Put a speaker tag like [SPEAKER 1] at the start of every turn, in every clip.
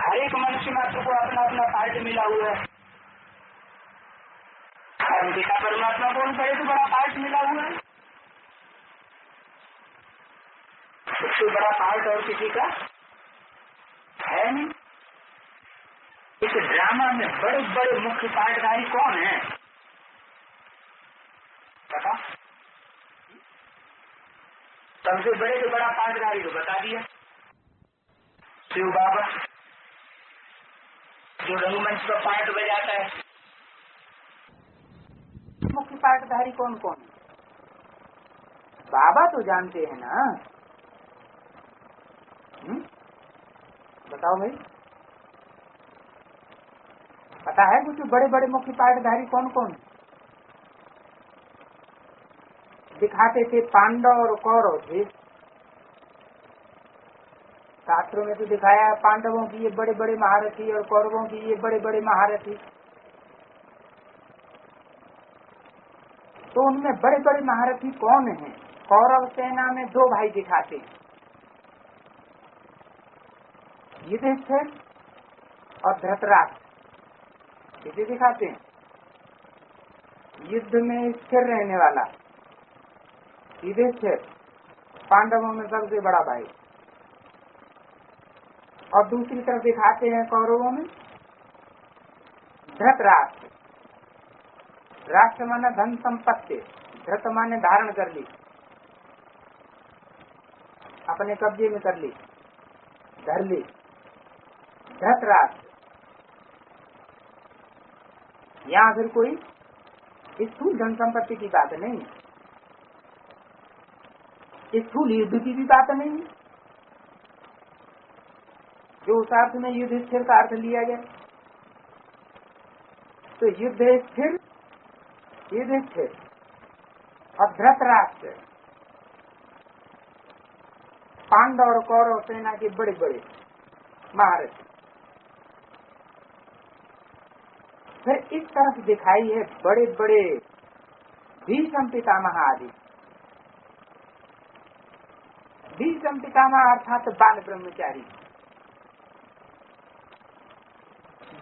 [SPEAKER 1] हर एक मनुष्य मात्र को अपना अपना पार्ट मिला हुआ है। और पिता परमात्मा को बड़े से बड़ा पार्ट मिला हुआ है। सबसे बड़ा पार्ट और किसी का है नहीं। इस ड्रामा में बड़े बड़े मुख्य पार्टधारी कौन है पता? सबसे बड़े से बड़ा पार्टधारी तो बता दिया, शिव बाबा जो रंगमंच पर पार्ट बजाता है। मुख्य पार्टधारी कौन कौन है? बाबा तो जानते हैं ना। बताओ भाई, पता है कुछ बड़े बड़े मुख्य पार्टधारी कौन कौन है? दिखाते थे पांडव और कौरव थे। शास्त्रों में तो दिखाया पांडवों की ये बड़े बड़े महारथी और कौरवों की ये बड़े बड़े महारथी। तो उनमें बड़े बड़े महारथी कौन हैं? कौरव सेना में दो भाई दिखाते हैं, युधिष्ठिर और धृतराष्ट्र। किसे दिखाते हैं? युद्ध में स्थिर रहने वाला युधिष्ठिर, पांडवों में सबसे बड़ा भाई। और दूसरी तरफ दिखाते हैं कौरवों में धृतराष्ट्र। राष्ट्र माने धन संपत्ति, धृत माने धारण कर ली, अपने कब्जे में कर ली, धर ली। धृतराष्ट्र। यहाँ फिर कोई स्थूल धन संपत्ति की बात नहीं है, स्थूल युद्ध की भी बात नहीं है, जो उस अर्थ में युधिष्ठिर का अर्थ लिया गया। तो युद्ध स्थिर युधिष्ठिर और धृतराष्ट्र, पांडव और कौरव सेना के बड़े बड़े महारथी। फिर इस तरफ दिखाई है बड़े बड़े भीष्म पितामह आदि। भीष्म पितामह अर्थात बाल ब्रह्मचारी,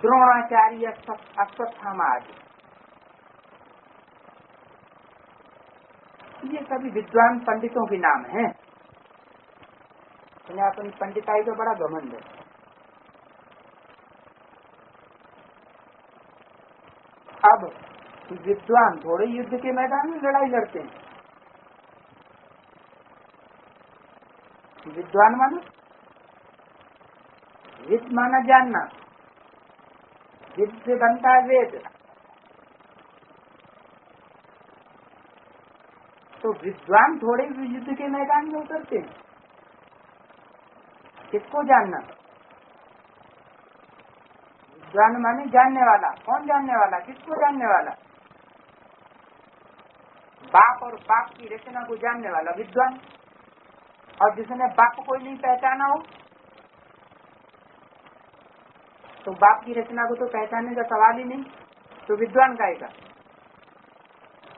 [SPEAKER 1] द्रोणाचार्य, अश्वत्थामा आदि। ये सभी विद्वान पंडितों के नाम हैं। अपनी पंडिताई का बड़ा घमंड है। अब विद्वान थोड़े युद्ध के मैदान में लड़ाई लड़ते हैं। विद्वान माना विद माना जानना, विद से बनता है वेद। तो विद्वान थोड़े युद्ध के मैदान में उतरते हैं। किसको जानना? विद्वान माने जानने वाला। कौन जानने वाला? किसको जानने वाला? बाप और बाप की रचना को जानने वाला विद्वान। और जिसने बाप को नहीं पहचाना हो तो बाप की रचना को तो पहचानने का सवाल ही नहीं, तो विद्वान कहेगा।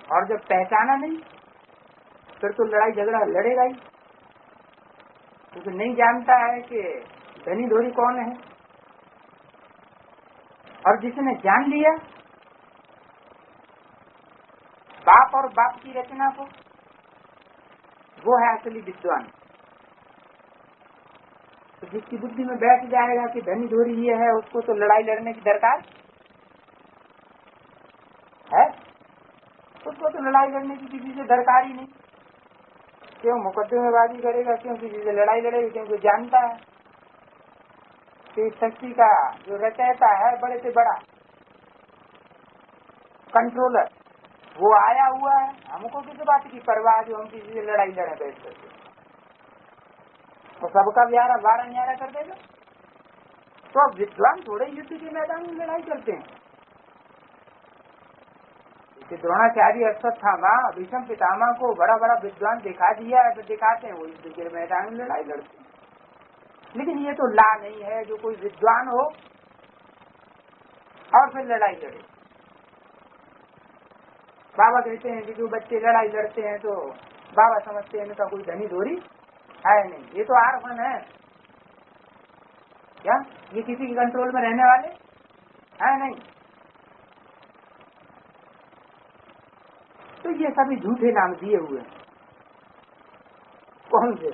[SPEAKER 1] और जब पहचाना नहीं फिर तो लड़ाई झगड़ा लड़ेगा ही, क्योंकि नहीं जानता है कि धनी धोरी कौन है। और जिसने जान लिया बाप और बाप की रचना को, वो है असली विद्वान। तो जिसकी बुद्धि में बैठ जाएगा कि धनी धोरी ये है, उसको तो लड़ाई लड़ने की दरकार है, उसको तो लड़ाई लड़ने की किसी से दरकार ही नहीं। क्यों मुकदमेबाजी करेगा? क्यों किसी से लड़ाई लड़ेगा? क्योंकि जानता है कि शक्ति का जो रचयिता है, बड़े से बड़ा कंट्रोलर, वो आया हुआ है। हमको किस बात की परवाह जो हम किसी से लड़ाई लड़े बैठ करके? तो सबका वारा न्यारा कर देगा। तो अब विद्वान थोड़े युद्ध के मैदान में लड़ाई करते हैं। द्रोणाचार्य, अश्वत्थामा, भीष्म पितामह को बड़ा बड़ा विद्वान दिखा दिया है, तो दिखाते हैं वो युद्ध के मैदान में लड़ाई लड़ते हैं। लेकिन ये तो ला नहीं है जो कोई विद्वान हो और फिर लड़ाई लड़े। बाबा कहते हैं कि जो बच्चे लड़ाई लड़ते हैं तो बाबा समझते हैं इनका कोई धनी धोरी है नहीं, ये तो आरफन है। क्या ये किसी के कंट्रोल में रहने वाले है नहीं। तो ये सभी झूठे नाम दिए हुए हैं। कौन से?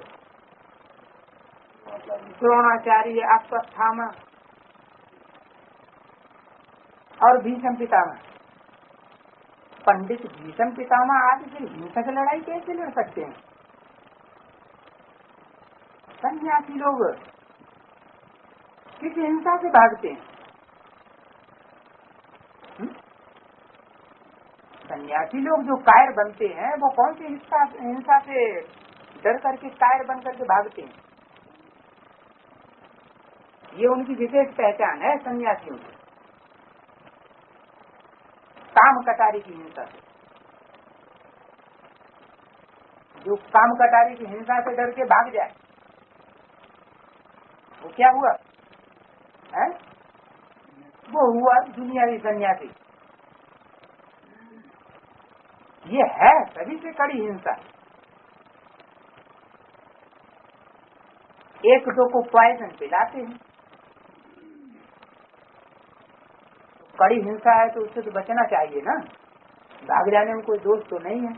[SPEAKER 1] द्रोणाचार्य, अश्वत्थामा और भीष्म पितामह। पंडित भीष्म पितामह आदि फिर हिंसक लड़ाई कैसे लड़ सकते हैं? सन्यासी लोग किस हिंसा से भागते हैं? सन्यासी लोग जो कायर बनते हैं वो कौन सी हिंसा से डर करके कायर बन करके भागते हैं? ये उनकी विशेष पहचान है सन्यासियों की, काम कटारी की हिंसा से। जो काम कटारी की हिंसा से डर के भाग जाए वो क्या हुआ है? वो हुआ दुनियावी सन्यासी। ये है सभी से कड़ी हिंसा। एक दो को पॉइजन पिलाते हैं, कड़ी हिंसा है तो उससे तो बचना चाहिए ना, भाग जाने में कोई दोष तो नहीं है।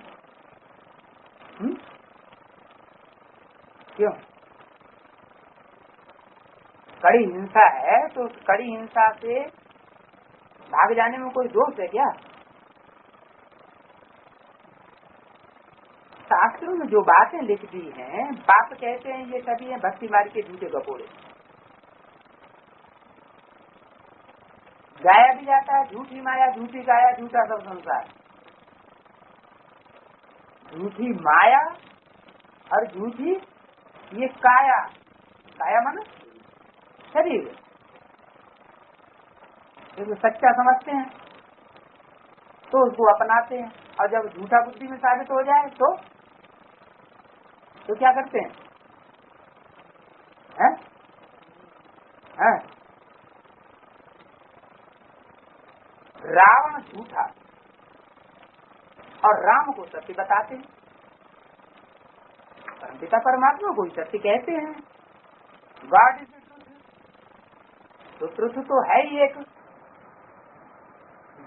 [SPEAKER 1] क्यों? कड़ी हिंसा है तो कड़ी हिंसा से भाग जाने में कोई दोष है क्या? शास्त्रों में जो बातें लिख दी हैं, बाप कहते हैं ये सभी हैं भक्ति मार्ग के झूठे गपोड़े। गाया भी जाता है झूठी माया, झूठी गाया, झूठा सब संसार। झूठी माया और झूठी ये काया, काया माना शरीर, जो सच्चा समझते हैं तो उसको अपनाते हैं, और जब झूठा बुद्धि में साबित हो जाए तो क्या करते हैं? हैं? हैं? रावण झूठा और राम को सत्य बताते हैं, परमपिता परमात्मा को सत्य कहते हैं। गॉड इज तो ट्रुथ तो है ही एक।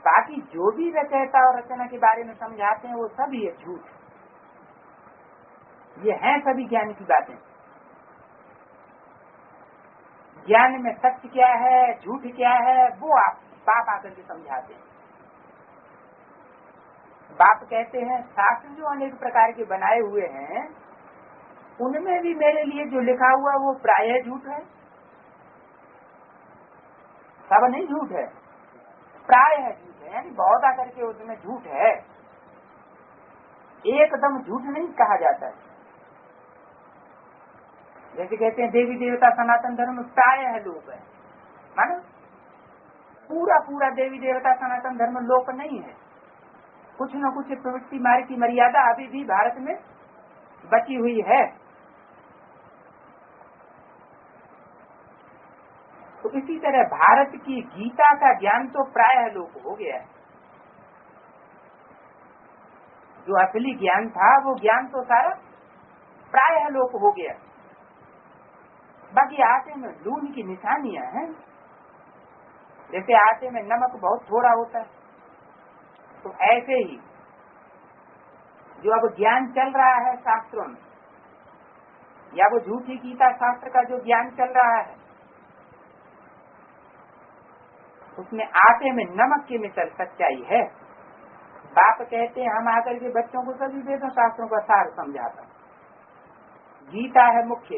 [SPEAKER 1] बाकी जो भी रचयिता और रचना के बारे में समझाते हैं वो सभी है झूठ। ये हैं सभी ज्ञान की बातें। ज्ञान में सत्य क्या है, झूठ क्या है, वो आप बाप आकर के समझाते हैं। बाप कहते हैं शास्त्र जो अनेक प्रकार के बनाए हुए हैं उनमें भी मेरे लिए जो लिखा हुआ वो प्रायः झूठ है, सब नहीं झूठ है, प्रायः झूठ है, यानी बहुत आकर के उसमें झूठ है, एकदम झूठ नहीं कहा जाता है। जैसे कहते हैं देवी देवता सनातन धर्म प्रायः लोप है, मानो पूरा पूरा देवी देवता सनातन धर्म लोप नहीं है, कुछ न कुछ प्रवृत्ति मार्ग की मर्यादा अभी भी भारत में बची हुई है। तो इसी तरह भारत की गीता का ज्ञान तो प्रायः लोप हो गया है। जो असली ज्ञान था वो ज्ञान तो सारा प्रायः लोप हो गया। बाकी आटे में लून की निशानियां हैं, जैसे आटे में नमक बहुत थोड़ा होता है, तो ऐसे ही जो अब ज्ञान चल रहा है शास्त्रों में, या वो झूठी गीता शास्त्र का जो ज्ञान चल रहा है उसमें आटे में नमक की मिसल सच्चाई है। बाप कहते हैं हम आकर के बच्चों को सभी वेदों शास्त्रों का सार समझाता। गीता है मुख्य,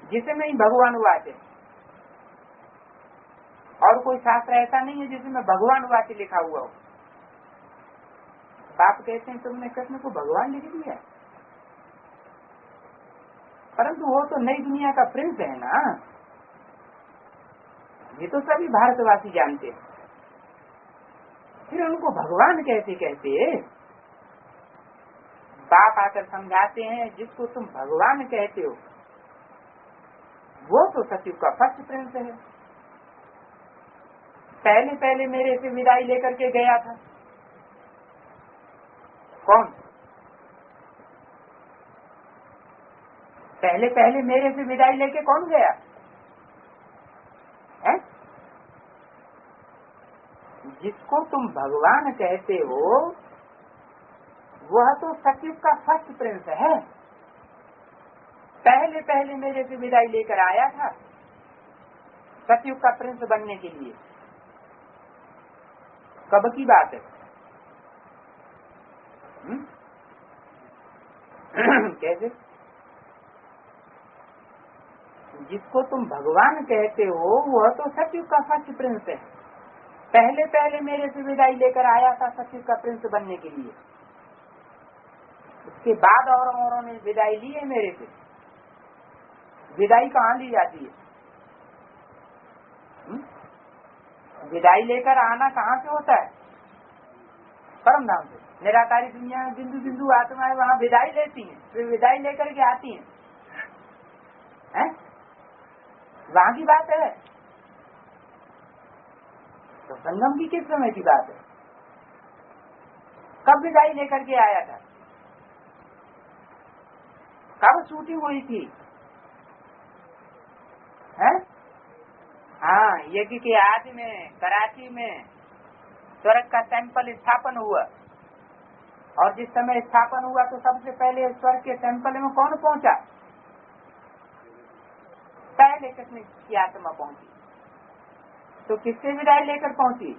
[SPEAKER 1] जिसमें ही भगवान वाच्य, और कोई शास्त्र ऐसा नहीं है जिसमें भगवान वाच्य लिखा हुआ हो। बाप कहते हैं तुमने कृष्ण को भगवान लिख दिया, परंतु वो तो नई दुनिया का प्रिंस है ना, ये तो सभी भारतवासी जानते हैं, फिर उनको भगवान कैसे कहते? बाप आकर समझाते हैं जिसको तुम भगवान कहते हो वो तो सतयुग का फर्स्ट प्रिंस है, पहले पहले मेरे से विदाई लेकर के गया था। कौन? पहले पहले मेरे से विदाई लेके कौन गया? जिसको तुम भगवान कहते हो वह तो सतयुग का फर्स्ट प्रिंस है। पहले पहले मेरे से विदाई लेकर आया था सतयुग का प्रिंस बनने के लिए। कब की बात है? कैसे? जिसको तुम भगवान कहते हो वह तो सतयुग का फर्स्ट प्रिंस है। पहले पहले मेरे से विदाई लेकर आया था सतयुग का प्रिंस बनने के लिए। उसके बाद औरों ने विदाई ली है मेरे से। विदाई कहाँ ली जाती है? विदाई लेकर आना कहाँ से होता है? परम धाम से। निराकारी दुनिया में बिंदु बिंदु आत्माएं वहाँ विदाई लेती हैं, फिर विदाई लेकर के आती हैं। वहाँ की बात है। तो संगम की किस समय की बात है? कब विदाई लेकर के आया था? कब शूटिंग हुई थी? हैं? हाँ, यज्ञ के आदि में कराची में स्वर्ग का टेम्पल स्थापन हुआ। और जिस समय स्थापन हुआ तो सबसे पहले स्वर्ग के टेम्पल में कौन पहुंचा? पहले कृष्ण की आत्मा पहुंची। तो किससे विदाई लेकर पहुंची?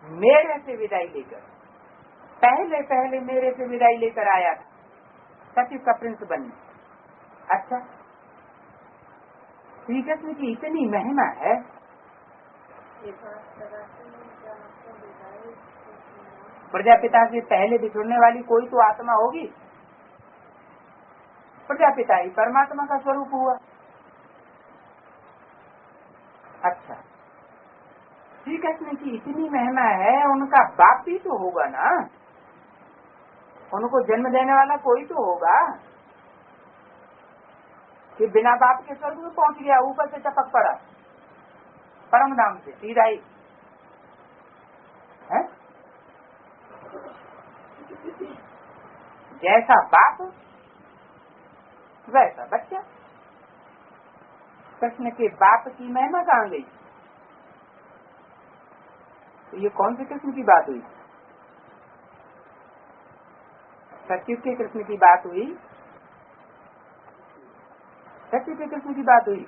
[SPEAKER 1] मेरे से विदाई लेकर। पहले पहले मेरे से विदाई लेकर आया था सतयुग का प्रिंस बनने। अच्छा, श्री कृष्ण की इतनी महिमा है। प्रजापिता से पहले बिछुड़ने वाली कोई तो आत्मा होगी। प्रजापिता ही परमात्मा का स्वरूप हुआ। अच्छा, श्री कृष्ण की इतनी महिमा है, उनका बाप भी तो होगा ना। उनको जन्म देने वाला कोई तो होगा कि बिना बाप के स्वर्ग में पहुंच गया, ऊपर से टपक पड़ा परम धाम से सीधा ही है? जैसा बाप वैसा बच्चा। कृष्ण के बाप की महिमा कहाँ गई? तो ये कौन से कृष्ण की बात हुई? सतयुग के कृष्ण की बात हुई। सतयुग के कृष्ण की बात हुई।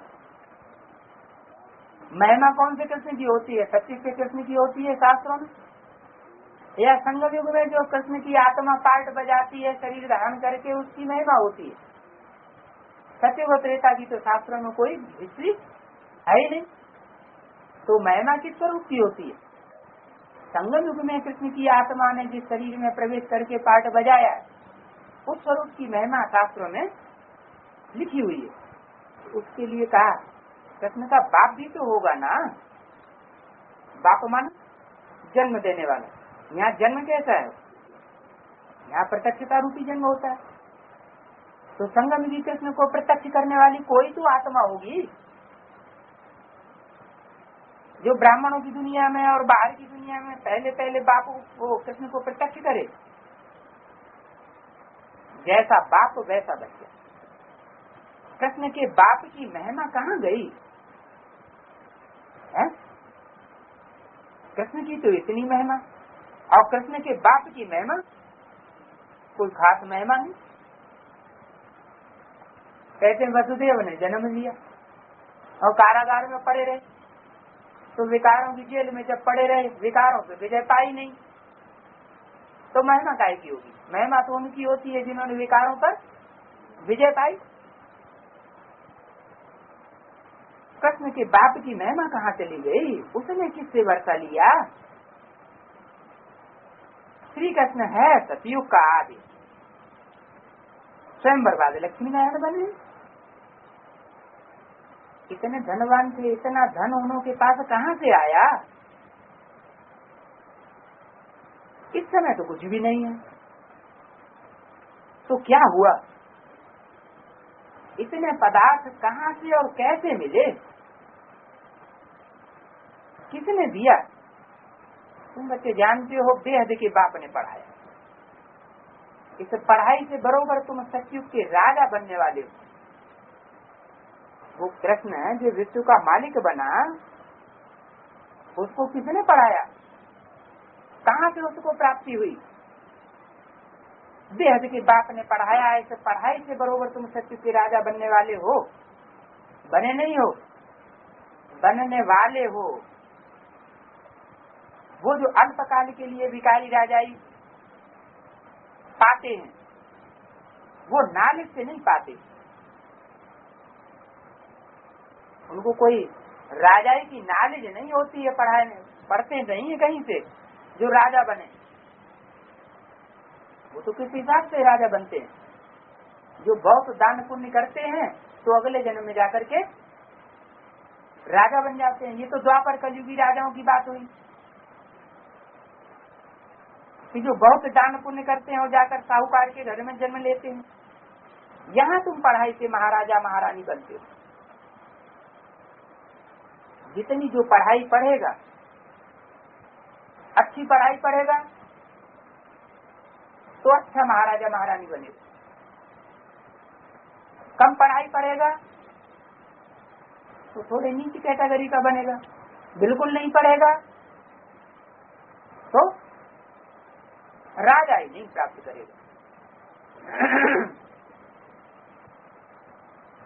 [SPEAKER 1] महिमा कौन से कृष्ण की होती है? सतयुग के कृष्ण की होती है शास्त्रों में, या संगम युग में जो कृष्ण की आत्मा पार्ट बजाती है शरीर धारण करके उसकी महिमा होती है? सतयुग और त्रेता की तो शास्त्रों में कोई हिस्ट्री है ही नहीं। तो महिमा किस स्वरूप की होती है? संगम युग में कृष्ण की आत्मा ने जिस शरीर में प्रवेश करके पार्ट बजाया उस स्वरूप की महिमा शास्त्रों में लिखी हुई है। उसके लिए कहा कृष्ण का बाप भी तो होगा ना। बाप मान जन्म देने वाला। यहाँ जन्म कैसा है? यहाँ प्रत्यक्षता रूपी जन्म होता है। तो संगम युगी कृष्ण को प्रत्यक्ष करने वाली कोई तो आत्मा होगी जो ब्राह्मणों की दुनिया में और बाहर की दुनिया में पहले पहले बाप को कृष्ण को प्रत्यक्ष करे। जैसा बाप वैसा बच्चा। कृष्ण के बाप की महिमा कहाँ गई है? कृष्ण की तो इतनी महिमा, और कृष्ण के बाप की महिमा कोई खास महिमा नहीं। कहते वसुदेव ने जन्म लिया और कारागार में पड़े रहे, तो विकारों की जेल में जब पड़े रहे विकारों पे विजय पाई नहीं, तो महिमा काय की होगी? महिमा तो उनकी होती है जिन्होंने विकारों पर विजय पाई। कृष्ण के बाप की महिमा कहाँ चली गई? उसने किससे वर्षा लिया? श्री कृष्ण है सतयुग का आदि। स्वयं बर्बाद लक्ष्मी नारायण बने। इतने धनवान थे, इतना धन उनके पास कहाँ से आया? इस समय तो कुछ भी नहीं है। तो क्या हुआ? इतने पदार्थ कहाँ से और कैसे मिले? किसने दिया? तुम बच्चे जानते हो बेहद के बाप ने पढ़ाया। इस पढ़ाई से बरोबर तुम सतयुग के राजा बनने वाले हो। वो कृष्ण जो विश्व का मालिक बना उसको किसने पढ़ाया, कहाँ से उसको प्राप्ति हुई? बेहद के बाप ने पढ़ाया है। इस पढ़ाई से बरोबर तुम सत्य के राजा बनने वाले हो? बने नहीं हो, बनने वाले हो। वो जो अल्पकाल के लिए भिखारी राजाई पाते हैं, वो नॉलेज से नहीं पाते। उनको कोई राजाई की नॉलेज नहीं होती है, पढ़ते नहीं है कहीं से जो राजा बने। वो तो किस हिसाब से राजा बनते हैं? जो बहुत दान पुण्य करते हैं तो अगले जन्म में जाकर के राजा बन जाते हैं। ये तो द्वापर कलयुगी राजाओं की बात हुई कि जो बहुत दान पुण्य करते हैं और जाकर साहूकार के घर में जन्म लेते हैं। यहाँ तुम पढ़ाई से महाराजा महारानी बनते हो। जितनी जो पढ़ाई पढ़ेगा, अच्छी पढ़ाई पढ़ेगा तो अच्छा महाराजा महारानी बनेगा। कम पढ़ाई पढ़ेगा तो थोड़े नीची कैटेगरी का बनेगा। बिल्कुल नहीं पढ़ेगा तो राजा ही नहीं प्राप्त करेगा।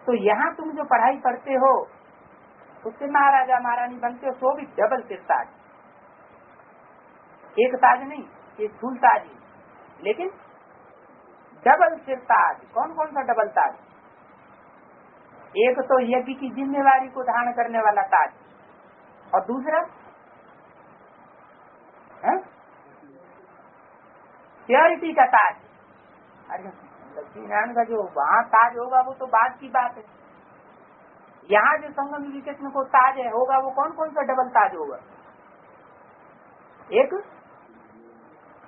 [SPEAKER 1] तो यहाँ तुम जो पढ़ाई पढ़ते हो उससे महाराजा महारानी बनते हो, तो भी डबल सिर ताज। एक ताज नहीं, ये स्थूल ताज ही, लेकिन डबल सिर ताज। कौन कौन सा डबल ताज? एक तो यज्ञ की जिम्मेवारी को धारण करने वाला ताज, और दूसरा प्योरिटी का ताज। अरे लक्ष्मी नारायण का जो वहाँ ताज होगा वो तो बात की बात है। यहाँ जो संगम युगी कृष्ण को ताज है होगा, वो कौन कौन सा डबल ताज होगा?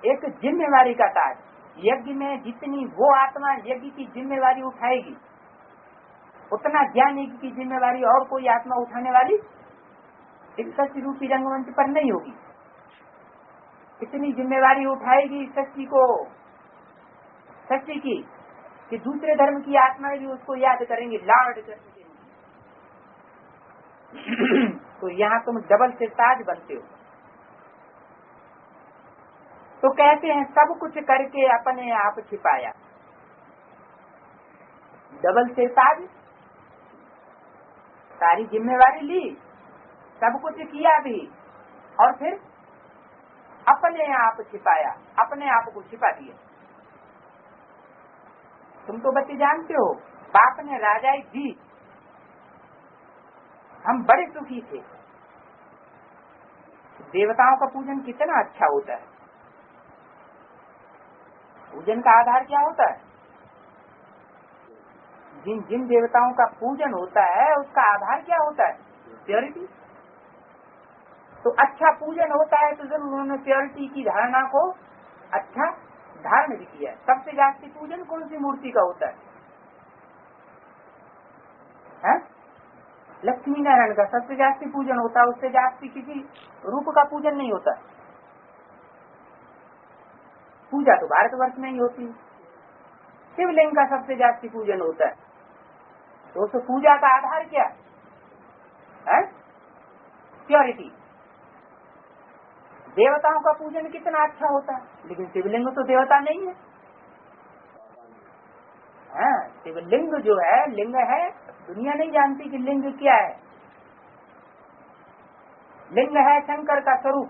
[SPEAKER 1] एक जिम्मेवारी का ताज। यज्ञ में जितनी वो आत्मा यज्ञ की जिम्मेवारी उठाएगी, उतना ज्ञान यज्ञ की जिम्मेवारी और कोई आत्मा उठाने वाली इस सच्ची रूपी रंगमंच पर नहीं होगी। इतनी जिम्मेवारी उठाएगी सच्ची को, सच्ची की, कि दूसरे धर्म की आत्माएं भी उसको याद करेंगी, लाड करेंगे। तो यहाँ तुम डबल से ताज बनते हो। तो कहते हैं सब कुछ करके अपने आप छिपाया। डबल से ताज, सारी जिम्मेवारी ली, सब कुछ किया भी, और फिर अपने आप छिपाया, अपने आप को छिपा दिया। तुम तो बच्चे जानते हो, बाप ने राजाई दी, हम बड़े सुखी थे। देवताओं का पूजन कितना अच्छा होता है। पूजन का आधार क्या होता है? जिन जिन देवताओं का पूजन होता है उसका आधार क्या होता है? प्योरिटी। तो अच्छा पूजन होता है तो जब उन्होंने प्योरिटी की धारणा को अच्छा धारण भी किया। सबसे जास्ती पूजन कौन सी मूर्ति का होता है? लक्ष्मी नारायण का सबसे जास्ती पूजन होता है। उससे जास्ती किसी रूप का पूजन नहीं होता। पूजा तो भारतवर्ष में ही होती है। शिवलिंग का सबसे जास्ती पूजन होता है। तो उस पूजा का आधार क्या है? प्योरिटी। देवताओं का पूजन कितना अच्छा होता है, लेकिन शिवलिंग तो देवता नहीं है। शिवलिंग जो है, लिंग है, दुनिया नहीं जानती कि लिंग क्या है। लिंग है शंकर का स्वरूप,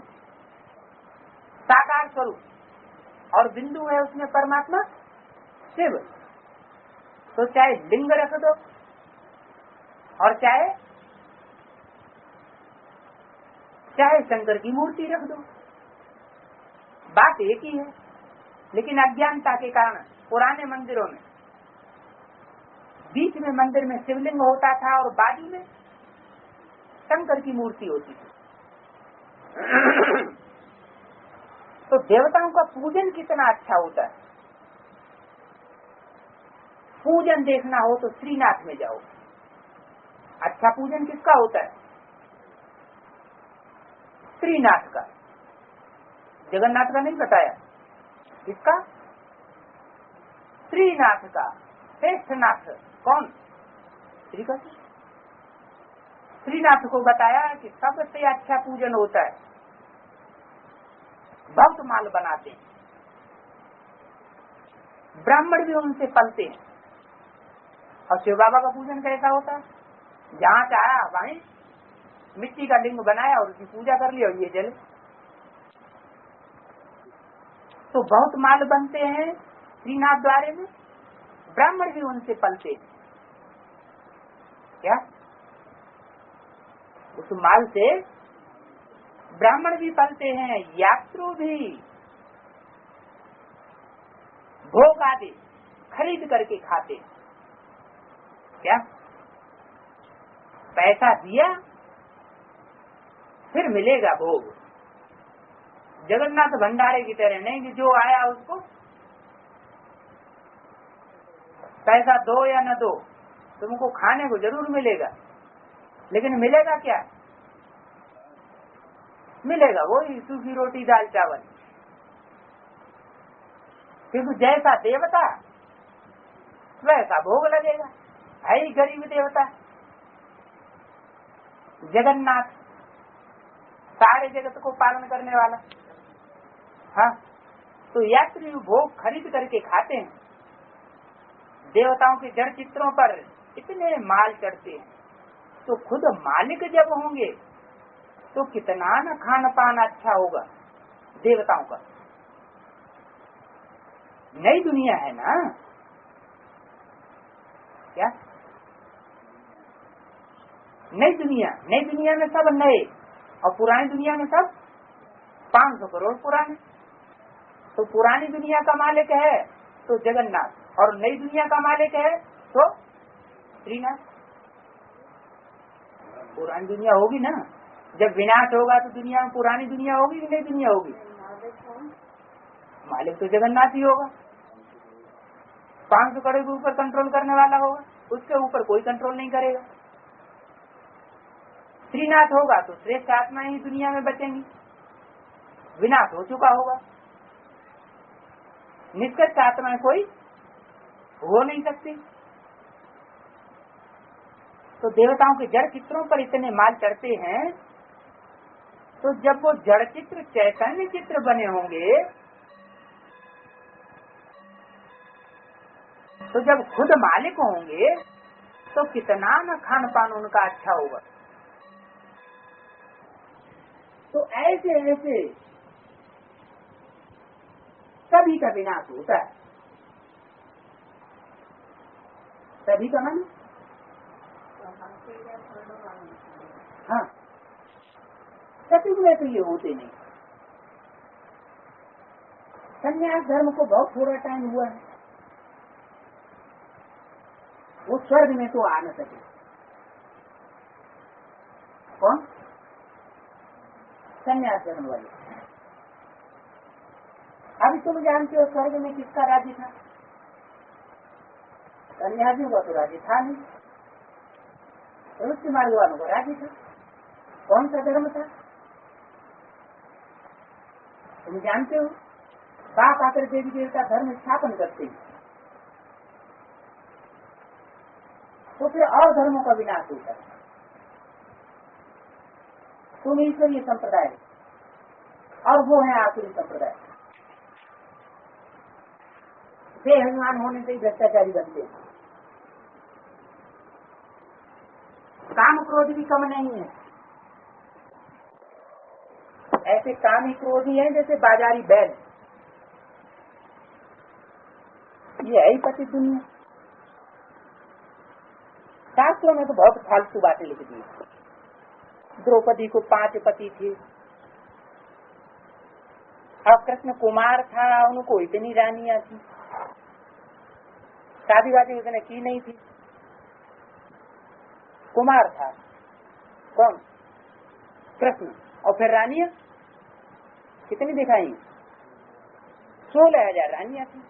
[SPEAKER 1] साकार स्वरूप, और बिंदु है उसमें परमात्मा शिव। तो चाहे लिंग रख दो और चाहे शंकर की मूर्ति रख दो, बात एक ही है। लेकिन अज्ञानता के कारण पुराने मंदिरों में बीच में मंदिर में शिवलिंग होता था और बाजू में शंकर की मूर्ति होती थी। तो देवताओं का पूजन कितना अच्छा होता है। पूजन देखना हो तो श्रीनाथ में जाओ। अच्छा पूजन किसका होता है? श्रीनाथ का। जगन्नाथ का नहीं बताया, किसका? श्रीनाथ का। श्रेष्ठ नाथ कौन? श्री कृष्ण। श्रीनाथ को बताया कि सबसे अच्छा पूजन होता है, बहुत माल बनाते हैं, ब्राह्मण भी उनसे पलते हैं। और शिव बाबा का पूजन कैसा होता है? जहाँ चाहा वहीं मिट्टी का लिंग बनाया और उसकी पूजा कर लिया और ये जले। तो बहुत माल बनते हैं श्रीनाथ द्वारे में, ब्राह्मण भी उनसे पलते हैं। क्या उस माल से ब्राह्मण भी पलते हैं, यात्रु भी भोग आदि खरीद करके खाते हैं। क्या पैसा दिया फिर मिलेगा भोग। जगन्नाथ भंडारे की तरह नहीं कि जो आया उसको पैसा दो या न दो, तुमको खाने को जरूर मिलेगा, लेकिन मिलेगा क्या? मिलेगा वही सूखी रोटी दाल चावल। क्योंकि जैसा देवता वैसा भोग लगेगा, है ही गरीब देवता। जगन्नाथ सारे जगत को पालन करने वाला। हाँ, तो यात्री भोग खरीद करके खाते हैं। देवताओं के जड़ चित्रों पर इतने माल चढ़ते हैं, तो खुद मालिक जब होंगे तो कितना न खान पान अच्छा होगा देवताओं का। नई दुनिया है ना, क्या नई दुनिया में सब नए और पुरानी दुनिया में सब 500 करोड़ पुराने। तो पुरानी दुनिया का मालिक है तो जगन्नाथ, और नई दुनिया का मालिक है तो श्रीनाथ। पुरानी दुनिया होगी ना, जब विनाश होगा तो दुनिया में पुरानी दुनिया होगी कि नई दुनिया होगी? मालिक तो जगन्नाथ ही होगा। 500 करोड़ के ऊपर कंट्रोल करने वाला होगा, उसके ऊपर कोई कंट्रोल नहीं करेगा। श्रीनाथ होगा तो श्रेष्ठ आत्मा ही दुनिया में बचेंगी, विनाश हो चुका होगा। निष्कृष्ट आत्मा कोई हो नहीं सकती। तो देवताओं के जड़ चित्रों पर इतने माल चढ़ते हैं, तो जब वो जड़ चित्र चैतन्य चित्र बने होंगे, तो जब खुद मालिक होंगे तो कितना न खान पान उनका अच्छा होगा। तो ऐसे ऐसे सभी का विनाश होता है। सभी का मन, हाँ, सभी में तो ये होते नहीं। संन्यास धर्म को बहुत थोड़ा टाइम हुआ है, वो स्वर्ग में तो आ न सके। कौन? संन्यास धर्म वाले। अभी तुम जानते हो स्वर्ग में किसका राज्य था? सन्यासियों का तो राज्य था नहीं, रुचि मार्ग वालों का राज्य था। कौन सा धर्म था तुम जानते हो? बाप आकर देवी देवता धर्म स्थापन करते हैं, तो फिर और धर्मों का विनाश होता है। तुम ईश्वरीय संप्रदाय और वो है आसुरी संप्रदाय। बेईमान होने से ही भ्रष्टाचारी बनते हैं। काम क्रोध भी कम नहीं है, ऐसे कामी क्रोधी हैं जैसे बाजारी बैल। ये है ही पति दुनिया। शास्त्रों में तो बहुत फालतू बातें लिख दी। द्रौपदी को 5 पति थे, और कृष्ण कुमार था, उनको इतनी रानियां थी, शादी वादी उसने की नहीं थी। कुमार था कौन? कृष्ण। और फिर रानियां कितनी दिखाई? 16,000 रानियां थी।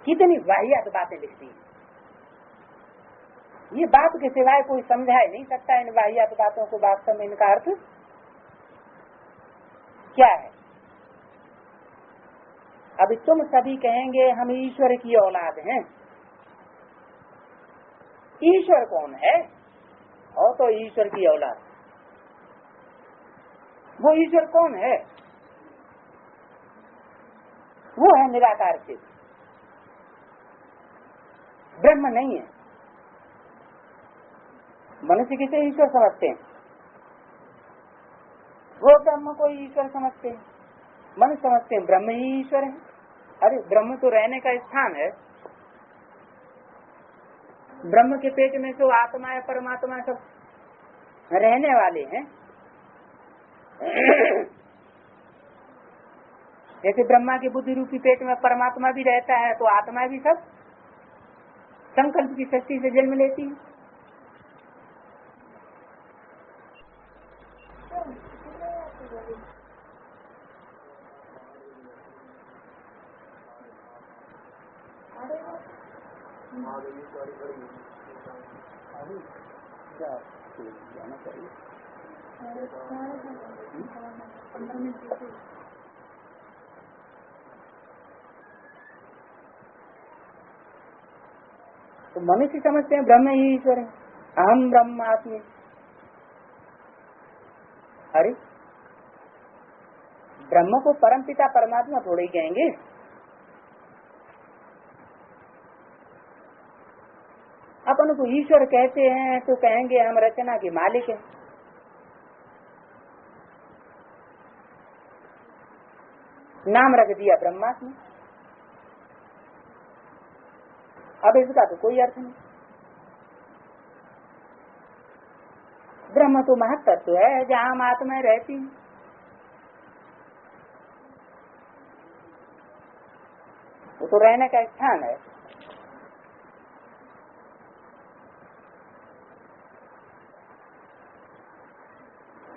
[SPEAKER 1] कितनी वाहियात बातें लिखती। ये बात के सिवाय कोई समझा ही नहीं सकता इन वाहियात बातों को। वास्तव में इनका अर्थ क्या है? अभी तुम सभी कहेंगे हम ईश्वर की औलाद हैं, ईश्वर कौन है? हो तो ईश्वर की औलाद। वो ईश्वर कौन है? वो है निराकार चित, ब्रह्म नहीं है। मनुष्य किसे ईश्वर समझते हैं? वो ब्रह्म को ईश्वर समझते हैं। मनुष्य समझते हैं ब्रह्म ही ईश्वर है। अरे ब्रह्म तो रहने का स्थान है। ब्रह्म के पेट में तो आत्मा है, परमात्मा सब रहने वाले हैं। जैसे ब्रह्मा के बुद्धि रूपी पेट में परमात्मा भी रहता है, तो आत्मा भी सब संकल्प की शक्ति से जन्म लेती है। जाना चाहिए। तो मनुष्य समझते हैं ब्रह्म ही ईश्वर है, अहम ब्रह्मास्मि। अरे ब्रह्म को परमपिता परमात्मा थोड़े ही कहेंगे। अपन को ईश्वर कहते हैं तो कहेंगे हम रचना के मालिक हैं। नाम रख दिया ब्रह्मास्मि। अब इसका तो कोई अर्थ नहीं। ब्रह्म तो महत्त्व है, जहाँ हम आत्माएं रहती हैं। वो तो रहने का स्थान है।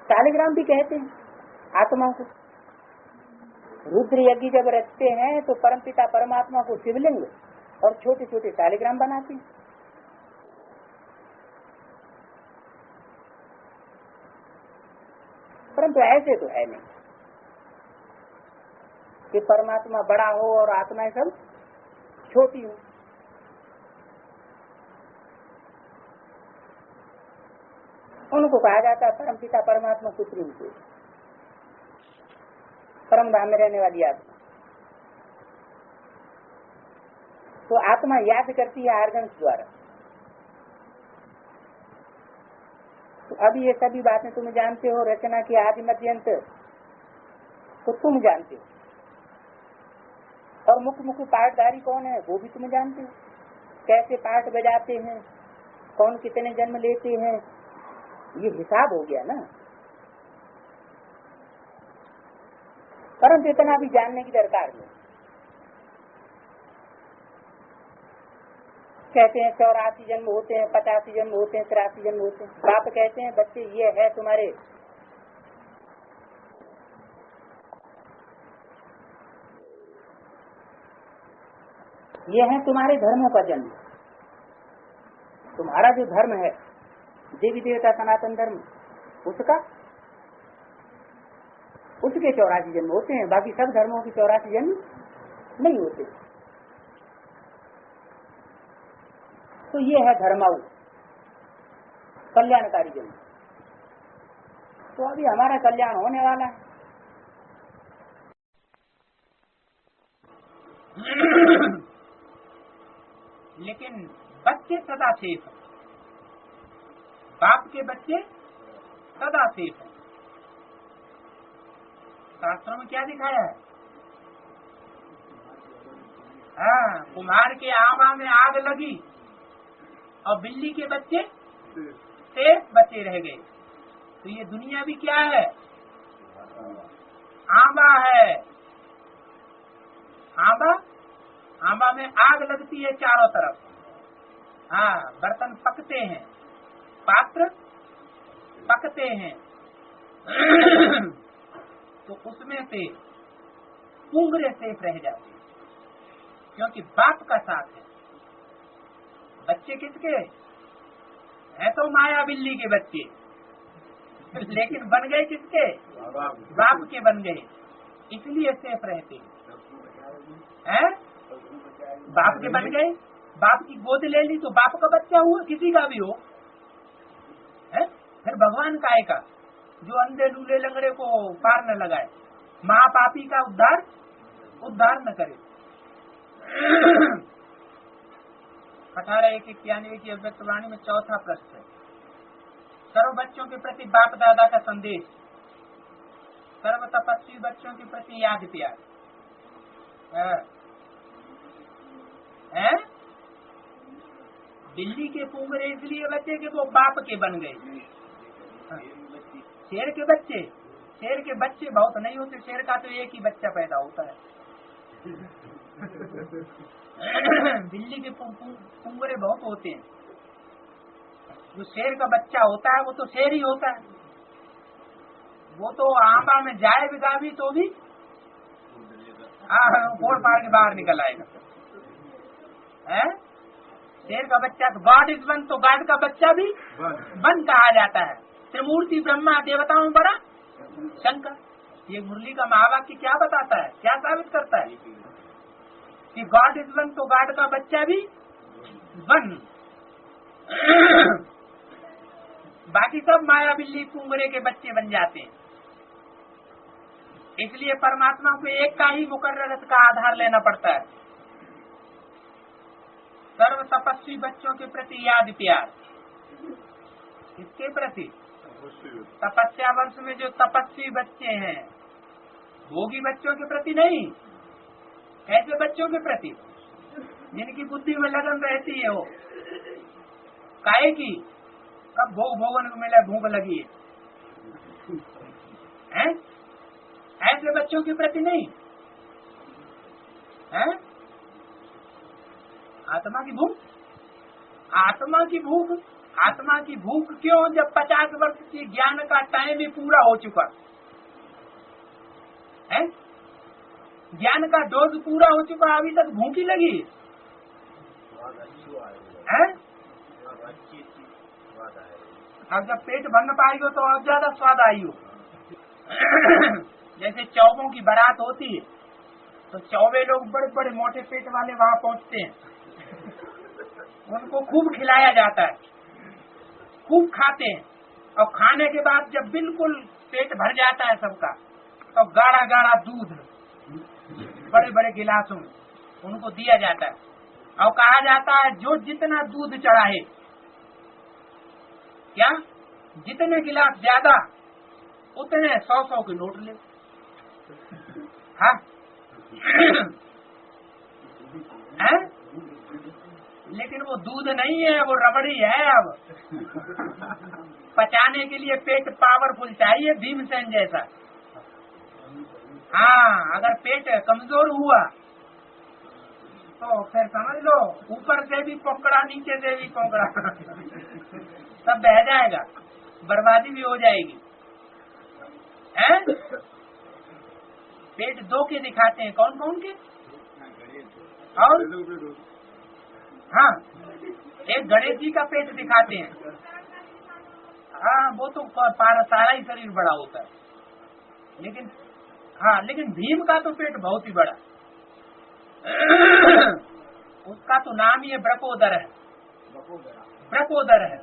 [SPEAKER 1] शालिग्राम भी कहते हैं आत्मा को। रुद्र यज्ञ जब रचते हैं तो परमपिता परमात्मा को शिवलिंग और छोटे छोटे शालिग्राम बनाते हैं। परंतु ऐसे तो है नहीं कि परमात्मा बड़ा हो और आत्माएं सब छोटी हो। उनको कहा जाता है परमपिता परमात्मा सुप्रीम को, परम धाम में रहने वाली आत्मा। तो आत्मा याद करती है आर्गन्स द्वारा। तो अभी ये सभी बातें तुम जानते हो, रचना की आदि मध्य अंत तो तुम जानते हो, और मुख्य मुख्य पाठधारी कौन है वो भी तुम जानते हो। कैसे पाठ बजाते हैं, कौन कितने जन्म लेते हैं, ये हिसाब हो गया ना। परंतु इतना भी जानने की दरकार नहीं। कहते हैं 84 जन्म होते हैं, 85 जन्म होते हैं, 83 जन्म होते हैं। बाप कहते हैं बच्चे ये है तुम्हारे ये है तुम्हारे धर्मों का जन्म। तुम्हारा जो धर्म है देवी देवता सनातन धर्म, उसके 84 जन्म होते हैं। बाकी सब धर्मों के 84 जन्म नहीं होते। तो ये है धर्माऊ कल्याणकारी जन्म। तो अभी हमारा कल्याण होने वाला है। लेकिन बच्चे सदा सेफ हैं, बाप के बच्चे सदा सेफ हैं। शास्त्रों में क्या दिखाया है? हाँ, कुम्हार के आमा में आग लगी और बिल्ली के बच्चे सेफ बचे रह गए। तो ये दुनिया भी क्या है? आमा है। आमा में आग लगती है चारों तरफ। हाँ, बर्तन पकते हैं, पात्र पकते हैं। तो उसमें से पुंगरे सेफ रह जाते हैं, क्योंकि बाप का साथ है। बच्चे किसके हैं? तो माया बिल्ली के बच्चे, लेकिन बन गए किसके? बाप के बन गए, इसलिए सेफ रहते हैं। बाप के बन गए,
[SPEAKER 2] बाप की गोद ले ली तो बाप का बच्चा हुआ, किसी का भी हो है। फिर भगवान काय का जो अंधे लूले लंगड़े को पार न लगाए, महापापी का उद्धार न करे। 18-1-91 की अव्यक्त वाणी में चौथा प्रश्न है, सर्व बच्चों के प्रति बाप दादा का संदेश, सर्व तपस्वी बच्चों के प्रति याद प्यार है। बिल्ली के पुंगरे इसलिए बच्चे कि वो बाप के बन गए। शेर के बच्चे बहुत नहीं होते, शेर का तो एक ही बच्चा पैदा होता है। बिल्ली के पुंगरे बहुत होते हैं, जो शेर का बच्चा होता है वो तो शेर ही होता है, वो तो आंबा में जाएगा भी तो भी फोड़ फाड़ के बाहर निकल आएगा है। शेर का बच्चा तो गॉड इज वन, तो गॉड का बच्चा भी वन कहा जाता है। त्रिमूर्ति ब्रह्मा देवताओं में बड़ा शंकर। ये मुरली का महावाक्य क्या बताता है, क्या साबित करता है कि गॉड इज वन, तो गॉड का बच्चा भी वन। बाकी सब माया बिल्ली पुंगरे के बच्चे बन जाते हैं। इसलिए परमात्मा को एक का ही मुकर्रर का आधार लेना पड़ता है। सर्व तपस्वी बच्चों के प्रति याद प्यार, किसके प्रति? तपस्या वर्ष में जो तपस्वी बच्चे हैं, भोगी बच्चों के प्रति नहीं। ऐसे बच्चों के प्रति जिनकी बुद्धि में लगन रहती है, वो काहे की कब भोगन को मिले भूख लगी है, ऐसे बच्चों के प्रति नहीं है। आत्मा की भूख, आत्मा की भूख क्यों? जब 50 वर्ष की ज्ञान का टाइम भी पूरा हो चुका है, ज्ञान का डोज पूरा हो चुका, अभी तक भूखी लगी है। अब जब पेट भर न पाई हो तो और ज्यादा स्वाद आई हो। जैसे चौबों की बारात होती है तो चौबे लोग बड़े बड़े मोटे पेट वाले वहाँ पहुँचते हैं, उनको खूब खिलाया जाता है, खूब खाते हैं, और खाने के बाद जब बिल्कुल पेट भर जाता है सबका, तो गाढ़ा गाढ़ा दूध बड़े बड़े गिलासों में उनको दिया जाता है, और कहा जाता है जो जितना दूध चढ़ाए, क्या जितने गिलास ज्यादा उतने 100-100 के नोट ले। हाँ है? लेकिन वो दूध नहीं है, वो रबड़ी है। अब पचाने के लिए पेट पावरफुल चाहिए, भीमसेन जैसा। हाँ, अगर पेट कमजोर हुआ तो फिर समझ लो ऊपर से भी पोकड़ा नीचे से भी पोकड़ा सब बह जाएगा, बर्बादी भी हो जाएगी है? पेट 2 के दिखाते हैं, कौन कौन के? और हाँ, एक गणेश जी का पेट दिखाते हैं। हाँ, वो तो सारा ही शरीर बड़ा होता है, लेकिन हाँ, लेकिन भीम का तो पेट बहुत ही बड़ा। उसका तो नाम ही ब्रकोदर है, ब्रकोदर है।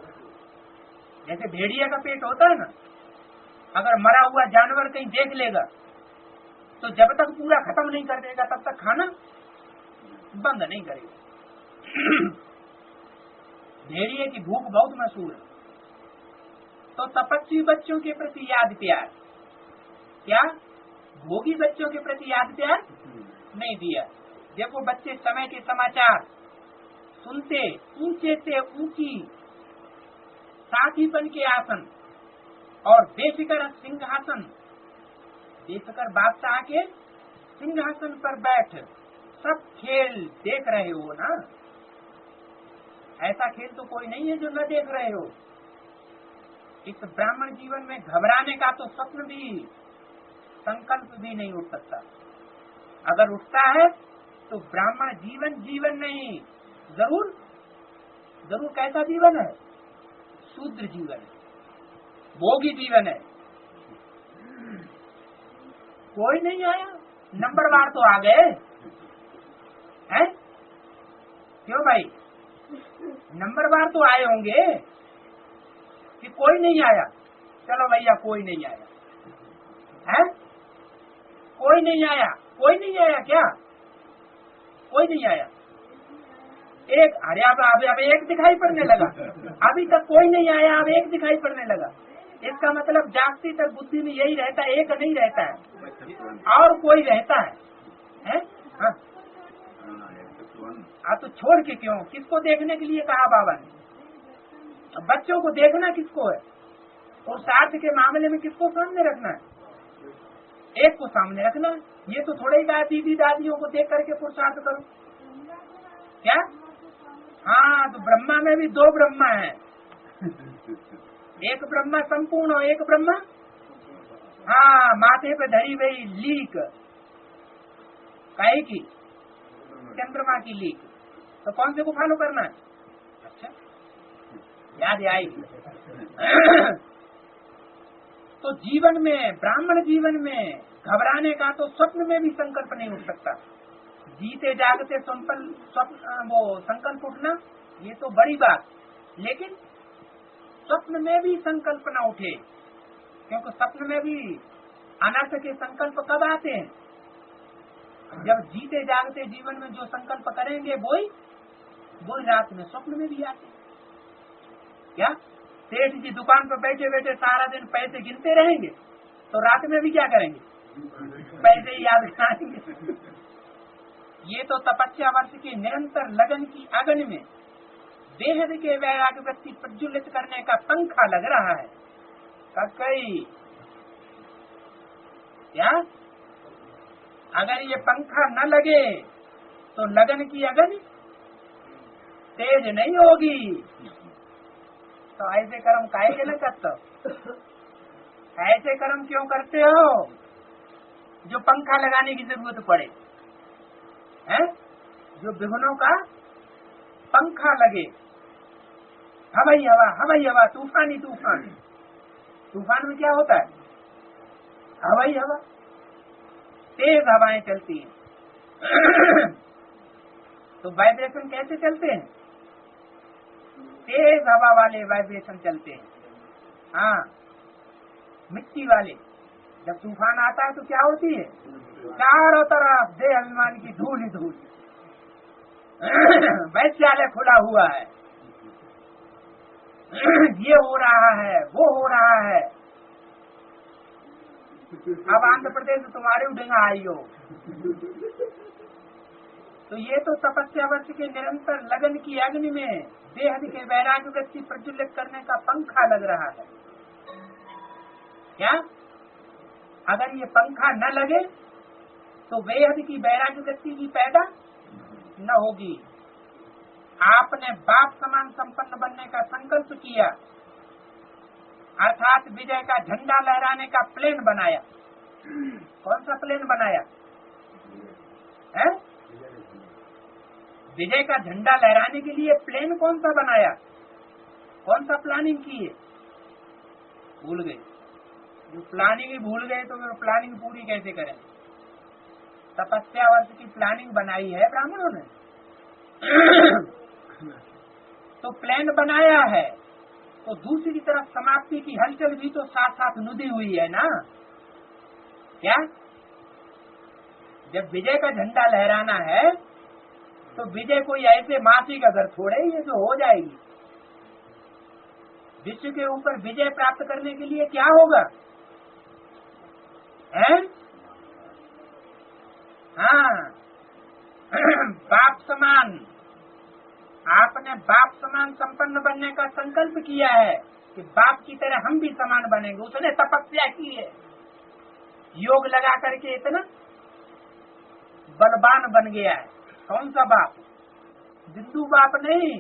[SPEAKER 2] जैसे भेड़िया का पेट होता है ना, अगर मरा हुआ जानवर कहीं देख लेगा तो जब तक पूरा खत्म नहीं कर देगा तब तक खाना बंद नहीं करेगा। भेड़िए की भूख बहुत मशहूर है। तो तपस्वी बच्चों के प्रति याद प्यार, क्या भोगी बच्चों के प्रति याद प्यार नहीं दिया। देखो बच्चे समय के समाचार सुनते, ऊंचे से ऊंची साथीपन के आसन और बेफिक्र सिंहासन, बेफिक्र बादशाह के सिंहासन पर बैठ सब खेल देख रहे हो ना। ऐसा खेल तो कोई नहीं है जो न देख रहे हो। इस ब्राह्मण जीवन में घबराने का तो स्वप्न भी, संकल्प भी नहीं उठ सकता। अगर उठता है तो ब्राह्मण जीवन जीवन नहीं, जरूर जरूर कैसा जीवन है? शूद्र जीवन है, भोगी जीवन है। कोई नहीं आया, नंबरवार तो आ गए हैं। क्यों भाई? नंबरवार तो आए होंगे कि कोई नहीं आया, चलो भैया कोई नहीं आया है, कोई नहीं आया, कोई नहीं आया क्या, कोई नहीं आया। एक, अरे अब एक दिखाई पड़ने लगा, अभी तक कोई नहीं आया, अब एक दिखाई पड़ने लगा। इसका मतलब जागती तक बुद्धि में यही रहता है, एक नहीं रहता है और कोई रहता है? हाँ। तो छोड़ के क्यों, किसको देखने के लिए कहा बाबा ने? बच्चों को देखना किसको है, पुरुषार्थ के मामले में किसको सामने रखना है? एक को सामने रखना। ये तो थोड़ा ही कहा दीदी दादियों को देख करके पुरुषार्थ करो, क्या? हाँ, तो ब्रह्मा में भी दो ब्रह्मा है, एक ब्रह्मा संपूर्ण और एक ब्रह्मा, हाँ, माथे पे धरी हुई लीक, काहे की? चंद्रमा की लीक। तो कौन से को फॉलो करना है? अच्छा, याद आएगी। तो जीवन में, ब्राह्मण जीवन में घबराने का तो स्वप्न में भी संकल्प नहीं उठ सकता। जीते जागते वो संकल्प उठना, ये तो बड़ी बात, लेकिन स्वप्न में भी संकल्प न उठे, क्योंकि स्वप्न में भी अनर्थ के संकल्प कब आते हैं? जब जीते जागते जीवन में जो संकल्प करेंगे वही रात में स्वप्न में भी आते हैं। क्या सेठ जी दुकान पर बैठे बैठे सारा दिन पैसे गिनते रहेंगे, तो रात में भी क्या करेंगे? पैसे ही याद कराएंगे। ये तो तपस्या वर्ष की निरंतर लगन की अगन में बेहद के वैराग्य वृत्ति प्रज्वलित करने का पंखा लग रहा है। कई क्या? अगर ये पंखा न लगे तो लगन की अगन तेज नहीं होगी। तो ऐसे कर्म काहे के न करते हो? ऐसे कर्म क्यों करते हो जो पंखा लगाने की जरूरत पड़े? हैं? जो विघ्नों का पंखा लगे, हवाई हवा, तूफानी तूफान। तूफान में क्या होता है? हवाई हवा, तेज हवाएं चलती हैं। तो वाइब्रेशन कैसे चलते हैं? तेज हवा वाले वाइब्रेशन चलते हैं। हाँ, मिट्टी वाले। जब तूफान आता है तो क्या होती है? चारों तरफ देह अभिमान की धूल ही धूल। वैश्यालय खुला हुआ है, ये हो रहा है, वो हो रहा है। अब आंध्र प्रदेश तुम्हारे उड़ेगा आई हो। तो ये तो तपस्या वर्ष के निरंतर लगन की अग्नि में बेहद के वैराग्य वृत्ति प्रज्वलित करने का पंखा लग रहा है। क्या? अगर ये पंखा न लगे तो बेहद की वैराग्य वृत्ति की पैदा न होगी। आपने बाप समान संपन्न बनने का संकल्प किया, अर्थात विजय का झंडा लहराने का प्लेन बनाया। कौन सा प्लेन बनाया है? विजय का झंडा लहराने के लिए प्लेन कौन सा बनाया? कौन सा प्लानिंग की है? भूल गए। जो प्लानिंग ही भूल गए तो फिर प्लानिंग पूरी कैसे करें? तपस्या वर्ष की प्लानिंग बनाई है ब्राह्मणों ने। तो प्लान बनाया है, तो दूसरी तरफ समाप्ति की हलचल भी तो साथ साथ नुदी हुई है ना। क्या? जब विजय का झंडा लहराना है तो विजय कोई ऐसे मासी का घर थोड़े ये जो हो जाएगी। विश्व के ऊपर विजय प्राप्त करने के लिए क्या होगा? हैं? हाँ, बाप समान, आपने बाप समान संपन्न बनने का संकल्प किया है कि बाप की तरह हम भी समान बनेंगे। उसने तपस्या की है, योग लगा करके इतना बलवान बन गया है। कौन सा बाप? बिंदु बाप नहीं,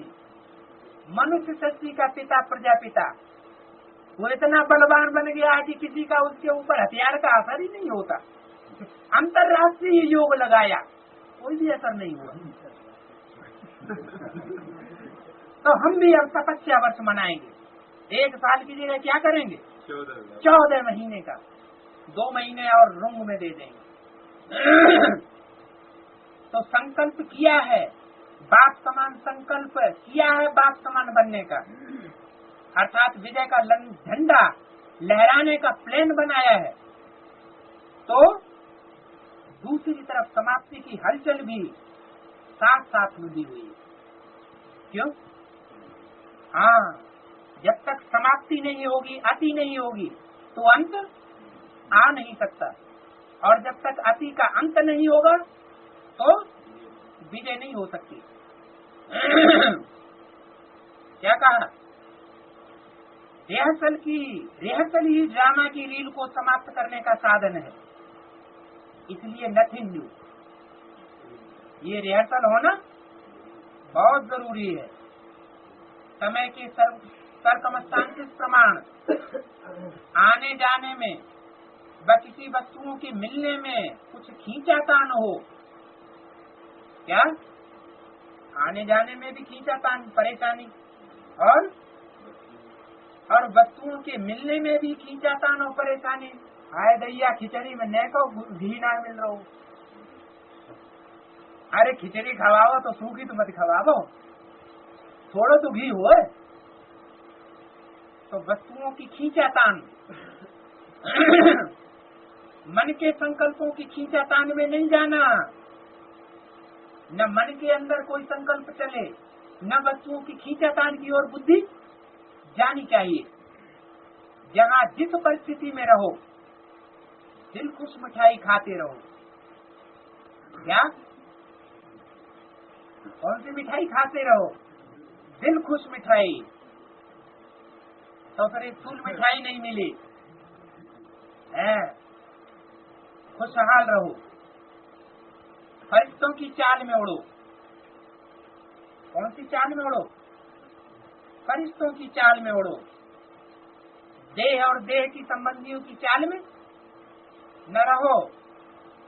[SPEAKER 2] मनुष्य शक्ति का पिता प्रजापिता। वो इतना बलवान बन गया है कि किसी का उसके ऊपर हथियार का असर ही नहीं होता। अंतरराष्ट्रीय योग लगाया, कोई भी असर नहीं हुआ। तो हम भी अब तपस्या वर्ष मनाएंगे। 1 साल की जगह क्या करेंगे? 14 महीने का, 2 महीने और रुंग में दे देंगे। तो संकल्प किया है बाप समान संकल्प किया है बाप समान बनने का, अर्थात विजय का झंडा लहराने का प्लान बनाया है, तो दूसरी तरफ समाप्ति की हलचल भी साथ साथ में दी हुई है। क्यों? हाँ, जब तक समाप्ति नहीं होगी, अति नहीं होगी, तो अंत आ नहीं सकता, और जब तक अति का अंत नहीं होगा तो विजय नहीं हो सकती। क्या कहा? रिहर्सल ही ड्रामा की रील को समाप्त करने का साधन है, इसलिए नथिंग न्यू। ये रिहर्सल होना बहुत जरूरी है। समय के सर्कमस्टांसेस प्रमाण आने जाने में व किसी वस्तुओं के मिलने में कुछ खींचातान हो, क्या आने जाने में भी खींचातान परेशानी, और वस्तुओं के मिलने में भी खींचातान और परेशानी। हाय दैया, खिचड़ी में न को घी ना मिल रहा हो। अरे खिचड़ी खवाओ तो सूखी तो मत खवाओ, थोड़ा तो घी हो। तो वस्तुओं की खींचातान मन के संकल्पों की खींचातान में नहीं जाना। न मन के अंदर कोई संकल्प चले, न वस्तुओं की खींचातान की ओर बुद्धि जानी चाहिए। जहाँ जिस परिस्थिति में रहो, दिल खुश मिठाई खाते रहो। क्या? कौन सी मिठाई खाते रहो? दिल खुश मिठाई। तो फिर एक फूल मिठाई नहीं मिली है। खुशहाल रहो, फरिश्तों की चाल में उड़ो। कौन सी चाल में उड़ो? फरिश्तों की चाल में उड़ो। देह और देह की संबंधियों की चाल में न रहो।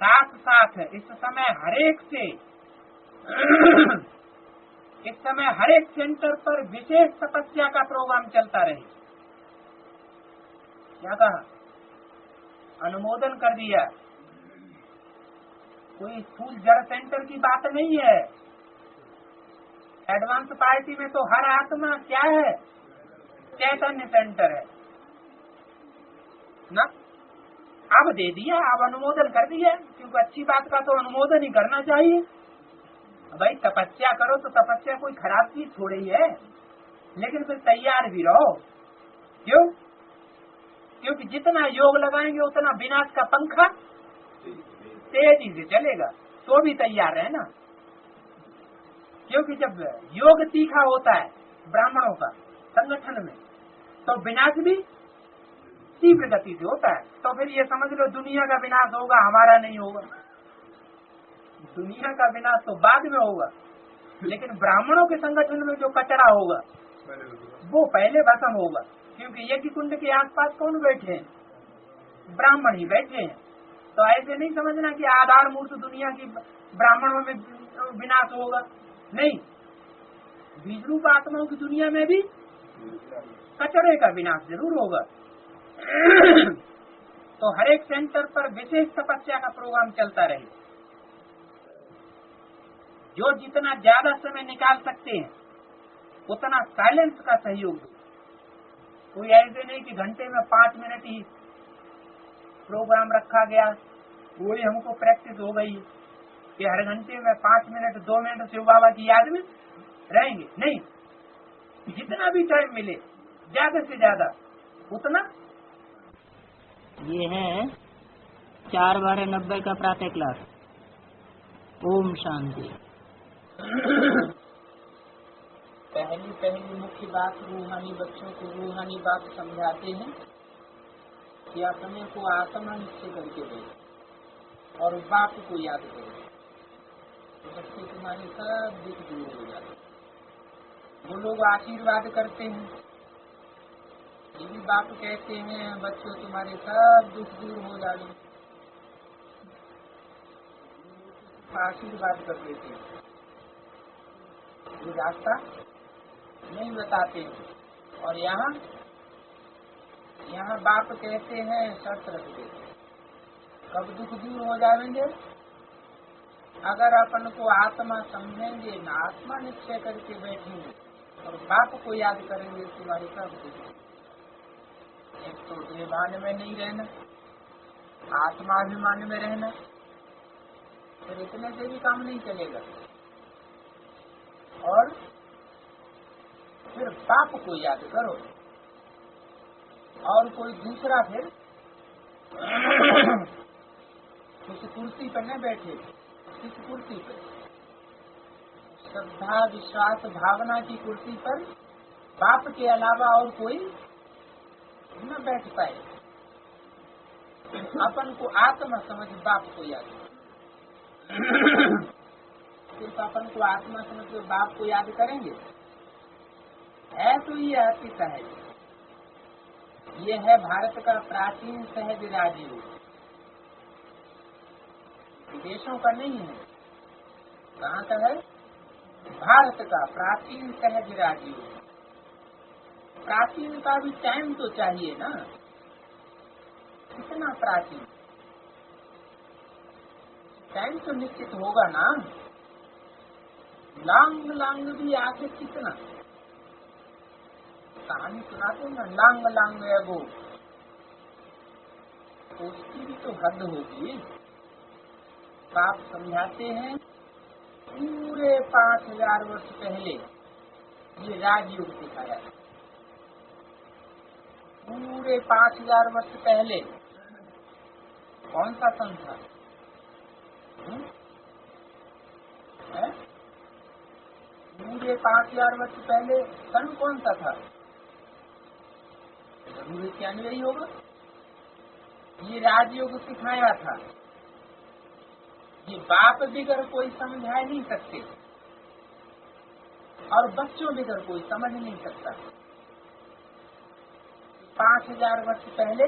[SPEAKER 2] साथ साथ इस समय हरेक सेंटर पर विशेष तपस्या का प्रोग्राम चलता रहे। क्या कहा? अनुमोदन कर दिया। कोई स्थूल जड़ सेंटर की बात नहीं है। एडवांस पार्टी में तो हर आत्मा क्या है? चैतन्य सेंटर है ना। अब दे दिया, अब अनुमोदन कर दिया, क्योंकि अच्छी बात का तो अनुमोदन ही करना चाहिए। भाई तपस्या करो तो तपस्या कोई खराब चीज थोड़ी है, लेकिन फिर तैयार भी रहो। क्यों? क्योंकि जितना योग लगाएंगे उतना विनाश का पंखा तेजी से चलेगा, तो भी तैयार है ना। क्योंकि जब योग तीखा होता है ब्राह्मणों का संगठन में, तो विनाश भी तीव्र गति से होता है। तो फिर ये समझ लो दुनिया का विनाश होगा, हमारा नहीं होगा। दुनिया का विनाश तो बाद में होगा, लेकिन ब्राह्मणों के संगठन में जो कचरा होगा वो पहले भस्म होगा। क्योंकि यज्ञ कुंड के आसपास कौन बैठे हैं? ब्राह्मण ही बैठे हैं। तो ऐसे नहीं समझना कि आधार मूर्त दुनिया की ब्राह्मणों में विनाश होगा। नहीं, बीज रूप आत्माओं की दुनिया में भी कचरे का विनाश जरूर होगा। तो हर एक सेंटर पर विशेष तपस्या का प्रोग्राम चलता रहे। जो जितना ज्यादा समय निकाल सकते हैं उतना साइलेंस का सहयोग दो। कोई ऐसे नहीं कि घंटे में 5 मिनट ही प्रोग्राम रखा गया, वही हमको प्रैक्टिस हो गई कि हर घंटे में 5 मिनट 2 मिनट शिव बाबा की याद में रहेंगे। नहीं, जितना भी टाइम मिले ज्यादा से ज्यादा उतना।
[SPEAKER 3] ये है 4/12/90 का प्रातः क्लास। ओम शांति।
[SPEAKER 2] पहली मुख्य बात रूहानी बच्चों को रूहानी बात समझाते हैं कि अपने को आत्मा निश्चय करके दे और बाप को याद करो, तो बच्चे तुम्हारे सब दुख दूर हो जाते। वो लोग आशीर्वाद करते हैं, ये भी बाप कहते हैं बच्चों तुम्हारे सब दुख दूर हो जाए, आशीर्वाद कर देते हैं, वो रास्ता नहीं बताते। और यहाँ बाप कहते हैं शर्त रख देते, कब दुख दूर हो जाएंगे? अगर अपन को आत्मा समझेंगे ना, आत्मा निश्चय करके बैठेंगे और बाप को याद करेंगे, तुम्हारी सब होगी। एक तो देवान में नहीं रहना, आत्माभिमान में रहना, फिर इतने से भी काम नहीं चलेगा। और फिर बाप को याद करो, और कोई दूसरा फिर उस कुर्सी पर न बैठे, किस कुर्सी पर? श्रद्धा विश्वास भावना की कुर्सी पर बाप के अलावा और कोई न बैठ पाए। अपन को आत्मा समझ बाप को याद, सिर्फ अपन को आत्मा समझ के बाप को याद करेंगे, है तो ये अति सहज। ये है भारत का प्राचीन सहज राजयोग, विदेशों का नहीं है। कहाँ का है? भारत का प्राचीन सहज राजयोग। प्राचीन का भी टाइम तो चाहिए ना, कितना प्राचीन टाइम तो निश्चित होगा ना। लांग लांग भी आगे कितना कहानी सुनाते ना, लांग लांग एगो, तो उसकी भी तो हद होगी। बाप समझाते हैं पूरे 5000 वर्ष पहले ये राजयोग सिखाया। पूरे 5000 वर्ष पहले कौन सा सन था? पूरे 5000 वर्ष पहले सन कौन सा था? जरूर 91 ही होगा। ये राजयोग सिखाया था। ये बाप बिगर कोई समझा नहीं सकते और बच्चों बिगर कोई समझ नहीं सकता। 5000 वर्ष पहले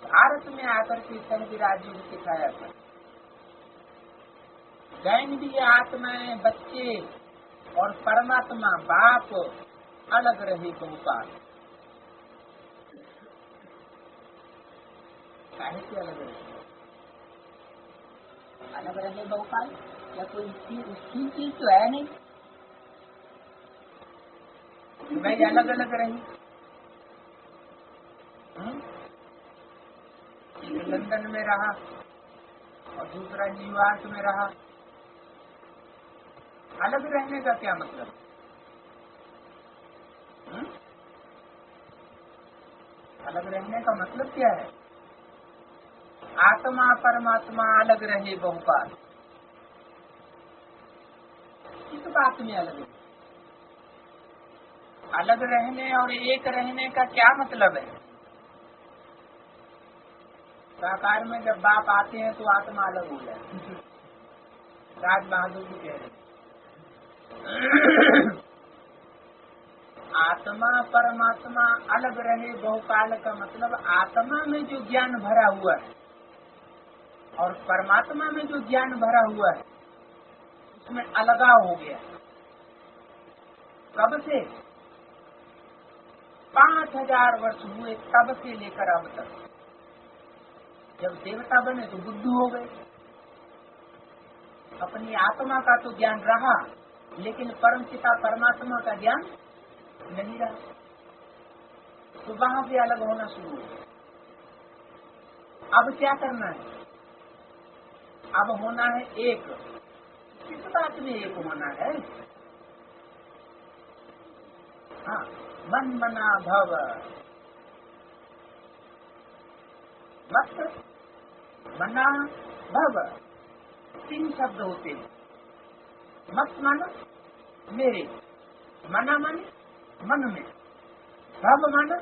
[SPEAKER 2] भारत में आकर के सहज राजयोग सिखाया था। दैनवीय आत्माएं, बच्चे और परमात्मा बाप अलग रहे बहुकाल। काहे से अलग रहे? अलग रहे बहुकाल या कोई उसकी चीज तो है नहीं भाई, अलग अलग रही। एक लंदन में रहा और दूसरा न्यूयॉर्क में रहा। अलग रहने का क्या मतलब? अलग रहने का मतलब क्या है? आत्मा परमात्मा अलग रहे बहुकाल। किस बात में अलग? अलग रहने और एक रहने का क्या मतलब है? साकार में जब बाप आते हैं तो आत्मा अलग हो जाए। राज बहादुर जी कह रहे आत्मा परमात्मा अलग रहे बहुकाल का मतलब आत्मा में जो ज्ञान भरा हुआ है और परमात्मा में जो ज्ञान भरा हुआ है उसमें अलगाव हो गया। कब से? 5000 वर्ष हुए तब से लेकर अब तक। जब देवता बने तो बुद्धू हो गए। अपनी आत्मा का तो ज्ञान रहा लेकिन परम पिता परमात्मा का ज्ञान नहीं रहा, तो वहां से अलग होना शुरू हुआ। अब क्या करना है? अब होना है एक। किस बात में एक होना है? हाँ, मन मना भव। मत मना भव 3 शब्द होते हैं। मत माना मेरे, मना माने मन में, भव माना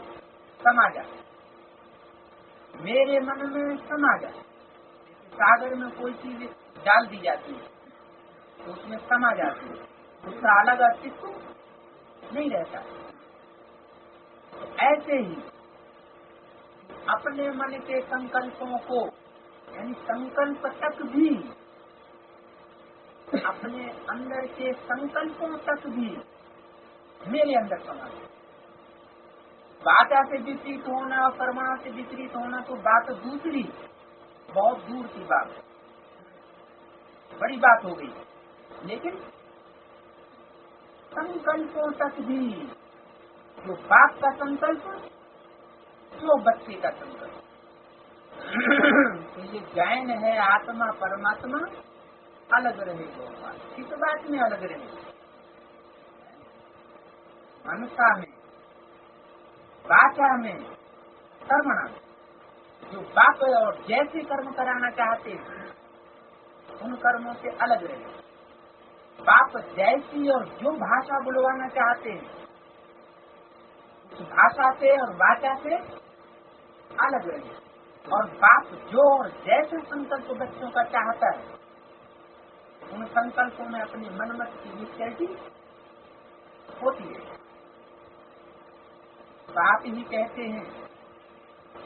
[SPEAKER 2] समा जा, मेरे मन में समा जा। सागर में कोई चीज डाल दी जाती है तो उसमें समा जाती है, उसका अलग अस्तित्व नहीं रहता। तो ऐसे ही अपने मन के संकल्पों को, यानी संकल्प तक भी, अपने अंदर के संकल्पों तक भी मेरे अंदर समा। बाधा से विपरीत होना और परमाणु से विपरीत होना तो बात दूसरी, बहुत दूर की बात है। बड़ी बात हो गई। लेकिन संकल्पों तक भी जो बाप का संकल्प, जो बच्चे का संकल्प, तो ये ज्ञान है आत्मा परमात्मा अलग रहेगा। किस बात में अलग रहेगा? मनसा में, वाचा में, कर्मणा में। जो बाप और जैसे कर्म कराना चाहते हैं उन कर्मों से अलग रहे। बाप जैसी और जो भाषा बुलवाना चाहते हैं उस भाषा से और वाचा से अलग रहे। और बाप जो और जैसे संकल्प बच्चों का चाहता है उन संकल्पों में अपनी मनमत की विचलती होती है। बाप ही कहते हैं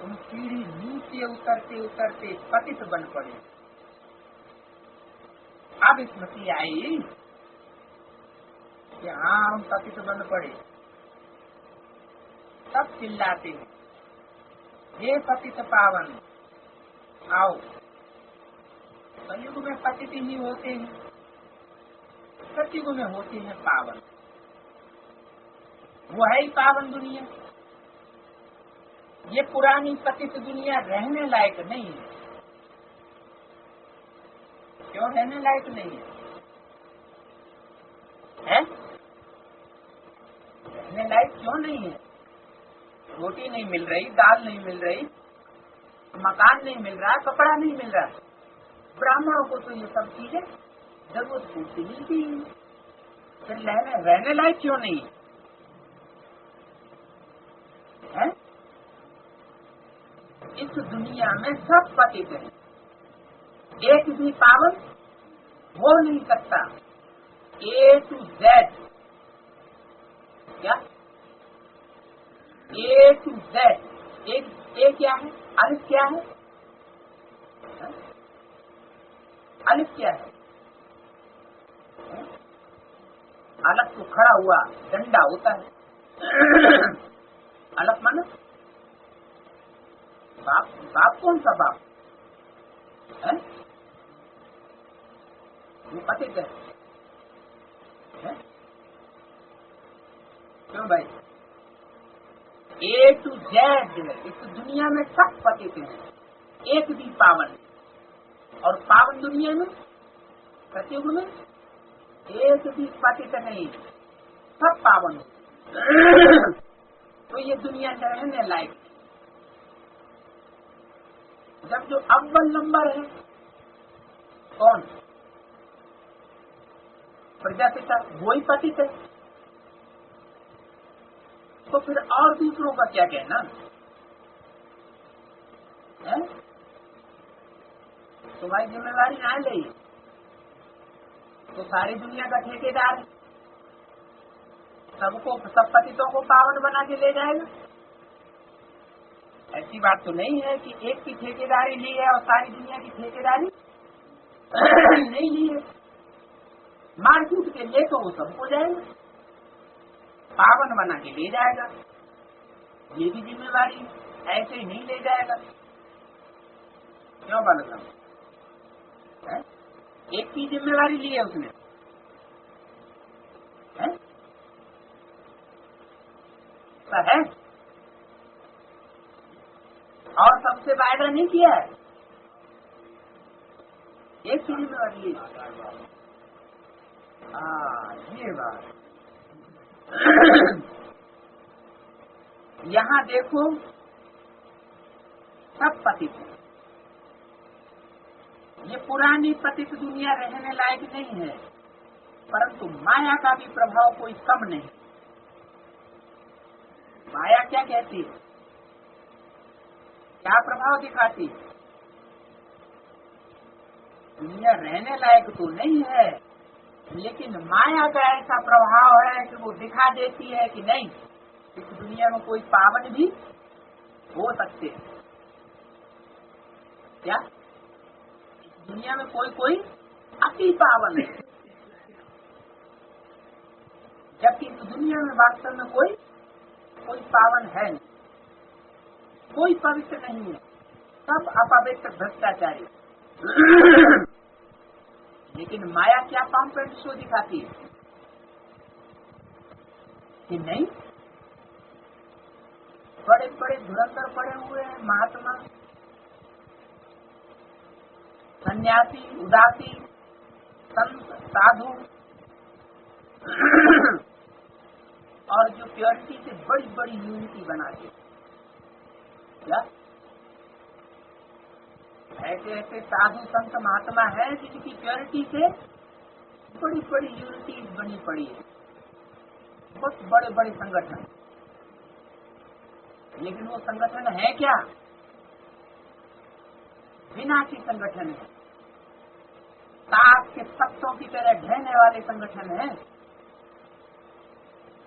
[SPEAKER 2] उन सीढ़ी नीचे उतरते उतरते पतित बन पड़े। अब स्मृति आई कि हाँ हम पतित बन पड़े। सब चिल्लाते हैं, हे पतित पावन आओ। कलयुग में पतित ही होते हैं, सतयुग में होते हैं पावन। वो है ही पावन दुनिया। ये पुरानी पतित दुनिया रहने लायक नहीं है। क्यों रहने लायक नहीं है? रहने लायक क्यों नहीं है? रोटी नहीं मिल रही, दाल नहीं मिल रही, मकान नहीं मिल रहा, कपड़ा नहीं मिल रहा। ब्राह्मणों को तो ये सब चीजें जरूरत पूर्ति मिलती है, फिर रहने लायक क्यों नहीं है? इस दुनिया में सब पतित है, एक भी पावन हो नहीं सकता। A to Z, क्या A to Z? एक क्या है? अलिफ क्या है? अलिफ क्या है? अलग तो खड़ा हुआ डंडा होता है। अलग मानो बाप। बाप कौन सा बाप है? वो पतित है? क्यों भाई? A to Z इस दुनिया में सब पतित हैं, एक भी पावन। और पावन दुनिया में सतयुग में एक भी पतित नहीं, सब पावन। तो ये दुनिया रहने लायक। जब जो अव्वल नंबर है कौन? प्रजापिता, वही पतित है। तो फिर और दूसरों का क्या कहना है? तुम्हारी जिम्मेदारी ना ले तो सारी दुनिया का ठेकेदार है, सबको, सब पतितों को पावन बना के ले जाएगा। ऐसी बात तो नहीं है कि एक की ठेकेदारी ली है और सारी दुनिया की ठेकेदारी नहीं ली है। मारकूट के लिए तो वो सबको जाएगा, पावन बना के ले जाएगा। ये भी जिम्मेवारी ऐसे ही नहीं ले जाएगा। क्यों बलराम? एक की जिम्मेवारी ली है उसने, है? और सबसे वायदा नहीं किया है, एक की जिम्मेवारी ली। ये बात। यहाँ देखो सब पतित है। ये पुरानी पतित दुनिया रहने लायक नहीं है, परंतु माया का भी प्रभाव कोई कम नहीं। माया क्या कहती है? क्या प्रभाव दिखाती है? दुनिया रहने लायक तो नहीं है, लेकिन माया का ऐसा प्रभाव है कि वो दिखा देती है कि नहीं, इस दुनिया में कोई पावन भी हो सकते हैं। क्या इस दुनिया में कोई अति पावन है, जबकि इस दुनिया में वास्तव में कोई पावन है नहीं, कोई पवित्र नहीं है, सब अपवित्र भ्रष्टाचारी। लेकिन माया क्या पाम्पेंट शो दिखाती है कि नहीं, बड़े बड़े धुरंधर पड़े हुए हैं महात्मा, सन्यासी, उदासी, संत, साधु और जो प्योरिटी से बड़ी बड़ी यूनिटी बनाते क्या ऐसे ऐसे साधु संत महात्मा है जिनकी प्योरिटी से बड़ी बड़ी यूनिटी बनी पड़ी है, बहुत बड़े बड़े संगठन। लेकिन वो संगठन है क्या? विनाशी संगठन है, ताश के पत्तों की तरह ढहने वाले संगठन है,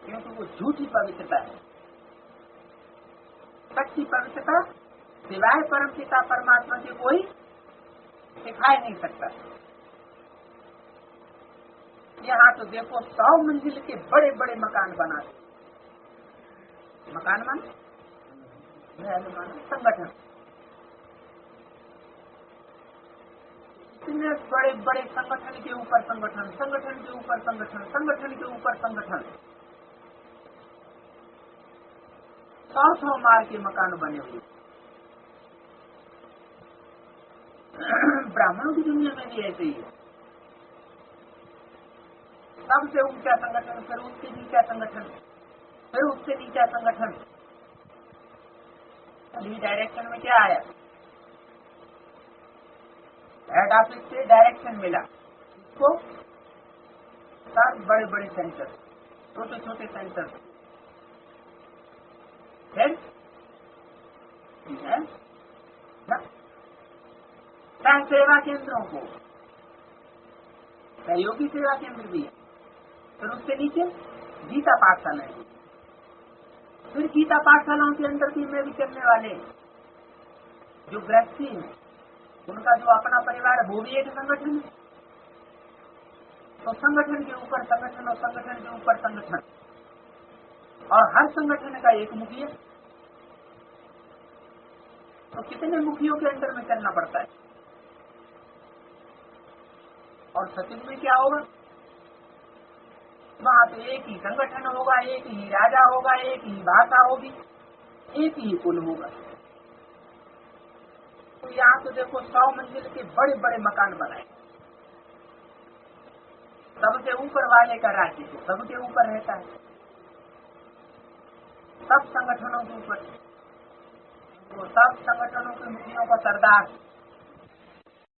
[SPEAKER 2] क्योंकि वो झूठी पवित्रता है। सच्ची पवित्रता सिवाय परमपिता परमात्मा के कोई सिखा नहीं सकता। यहाँ तो देखो 100 मंजिल के बड़े बड़े मकान बनाते, मकान मान संगठन, इतने बड़े बड़े संगठन के ऊपर संगठन, संगठन के ऊपर संगठन, संगठन के ऊपर संगठन, 100 मार के मकान बने हुए। ब्राह्मणों की दुनिया में भी ऐसे ही है, सबसे ऊंचा संगठन, फिर उससे नीचा संगठन, फिर उससे नीचा संगठन। अभी डायरेक्शन में क्या आया? हेड ऑफिस से डायरेक्शन मिला इसको, सब बड़े बड़े सेंटर, छोटे छोटे सेंटर, फिर सेवा केंद्रों को, सहयोगी सेवा केंद्र भी है, फिर उसके नीचे गीता पाठशाला है, फिर गीता पाठशालाओं के अंदर भी में विचरने वाले जो गृहस्थी है, उनका जो अपना परिवार है, वो भी एक संगठन है। तो संगठन के ऊपर संगठन और संगठन के ऊपर संगठन, और हर संगठन का एक मुखिया। तो कितने मुखियों के अंदर में चलना पड़ता है? और सचिव में क्या होगा? वहां तो एक ही संगठन होगा, एक ही राजा होगा, एक ही भाषा होगी, एक ही कुल होगा। तो यहाँ तो देखो 100 मंजिल के बड़े बड़े मकान बनाए, सबसे ऊपर वाले का राज्य तो सबके ऊपर रहता है, सब संगठनों के ऊपर, तो सब संगठनों के मुखियों का सरदार